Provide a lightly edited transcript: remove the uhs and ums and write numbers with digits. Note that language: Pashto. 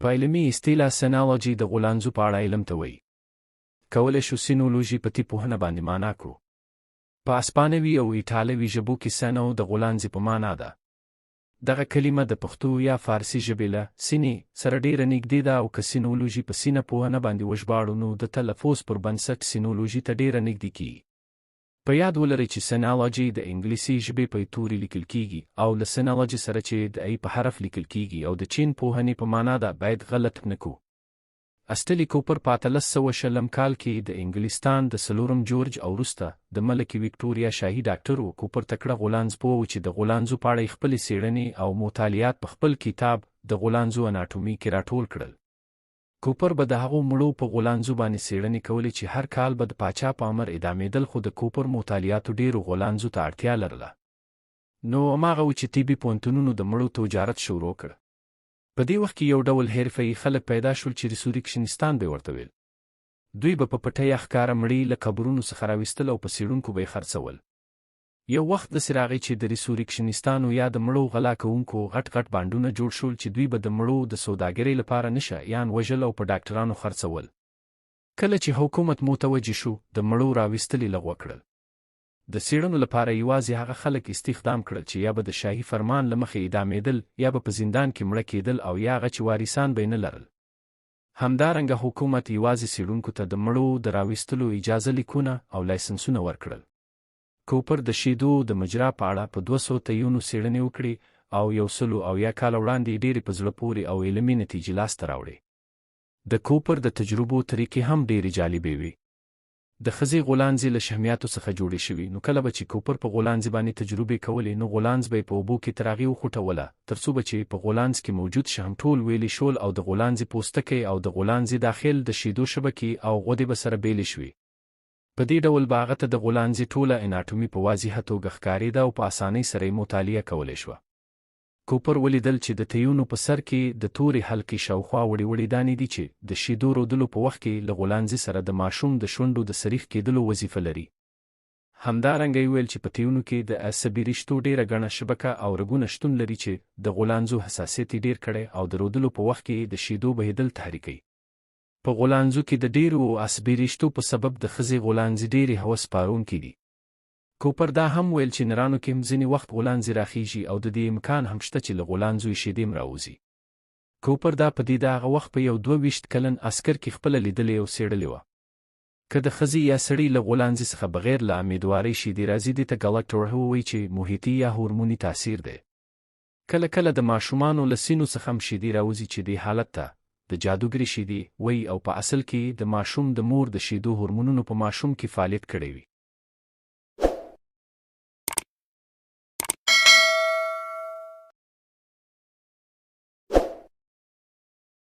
په علمي اصطلاح سینالوجي د غولانځو په اړه علم ته وایي. کولی شو سینولوژي په پوهنه باندې معنا کړو. په اسپانوي او ایټالوي ژبو کې سینو د غولانځې په معنا ده. دغه کلمه د پښتو یا فارسي ژبې له سینې سره ډېره نږدې ده او که سینولوژي په سینه پوهنه باندې وژباړو نو د تلفظ پر بنسټ سینولوژي ته ډېره نږدې کیږي. په یاد ولرئ چې سینالوجي د انګلیسي ژبې په توري لیکل کیږي او له سینالوجي سره چې د ای په حرف لیکل کیږي او د چین پوهنې په معنا ده باید غلط نه کړو. اسټلی کوپر په 1820 کال کې د انګلستان د 4 جورج او وروسته د ملکې وکټوریا شاهي ډاکټر و. کوپر تکړه غولانځ پوه و چې د غولانځو په اړه خپلې څېړنې او مطالعات په خپل کتاب د غولانځو اناټومي کې راټول کړل. کوپر به د هغو مړو په غولانځو باندې څېړنې کولې چې هر کال به د پاچا په امر اعدامېدل، خو د کوپر مطالعاتو ډېرو غولانځو ته اړتیا لرله. نو هماغه و چې طبي پوهنتونونو د مړو تجارت شروع کړ. په دې وخت کې یو ډول حرفه‌ایي خلک پیدا شول چې ریسورکشنستان به ورته ویل. دوی به په پټۍ ښکاره مړي له قبرونو څخه راویستل او په څېړونکو به یې خرڅول. یو وخت داسې راغی چې د ریسورکشنستانو یا د مړو غلا کوونکو غټ غټ بانډونه جوړ شول چې دوی به د مړو د سوداګرۍ لپاره نشه یان وژل او په ډاکټرانو خرڅول. کله چې حکومت متوجه شو د مړو راویستل یې لغوه کړل. د څېړنو لپاره یوازې هغه خلک استخدام کړل چې یا به د شاهي فرمان له مخې اعدامېدل یا به په زندان کې مړه کېدل او یا هغه چې وارثان به یې نه لرل. همدارنګه حکومت یوازې څېړونکو ته د مړو د راویستلو اجازه لیکونه او لایسنسونه ورکړل. کوپر د شیدو د مجرا په اړه په 200 تیونو څېړنې وکړې او 100 کال وړاندې ډېرې په زړه پورې او علمي نتیجې لاسته راوړې. د کوپر د تجربو طریقې هم ډېرې جالبې وې. د ښځې غولانځې له شحمیاتو څخه جوړې شوي، نو کله به چې کوپر په غولانځې باندې تجربې کولې نو غولانځ به یې په اوبو کې تر هغې وخوټوله تر څو به چې په غولانځ کې موجود شحم ټول ویلې شول او د غولانځې پوستکی او د غولانځې داخل د شیدو شبکې او غدې به سره بیلې شوې. په دې ډول به هغه ته د غولانځې ټوله اناټومي په واضحه توګه ښکارېده او په اسانۍ سره یې مطالعه کولی شوه. کوپر ولیدل چې د تیونو په سر کې د تورې حلقې شاوخوا وړې وړې دانې دي چې د شیدو رودلو په وخت کې له غولانځې سره د ماشوم د شونډو د سریښ کېدلو وظیفه لري. همدارنګه یې ویل چې په تیونو کې د عصبي رشتو ډېره ګڼه شبکه او رګونه شتون لري چې د غولانځو حساسیت یې ډېر کړی او د رودلو په وخت کې د شیدو بهېدل تحریکوي. په غولانځو کې د ډېرو عصبي رشتو په سبب د ښځې غولانځې ډېرې هوس پارونکي دي. کوپر دا هم ویل چې نرانو کې هم ځینې وخت غولانځې راخیږي او د دې امکان هم شته چې له غولانځو یې شیدې راوځي. کوپر دا پدیده هغه وخت په یو 22 کلن عسکر کې خپله لیدلې او څېړلې وه. که د ښځې یا سړي له غولانځې څخه بغیر له امیدوارۍ شیدې راځي، دې ته ګالکټوره وایي چې محیطي یا هورموني تاثیر دی. کله کله د ماشومانو له سینو څخه هم شیدې راوځي چې دې حالت ته د جادوګرې شیدې وایي او په اصل کې د ماشوم د مور د شیدو هورمونونو په ماشوم کې فعالیت کړی وي.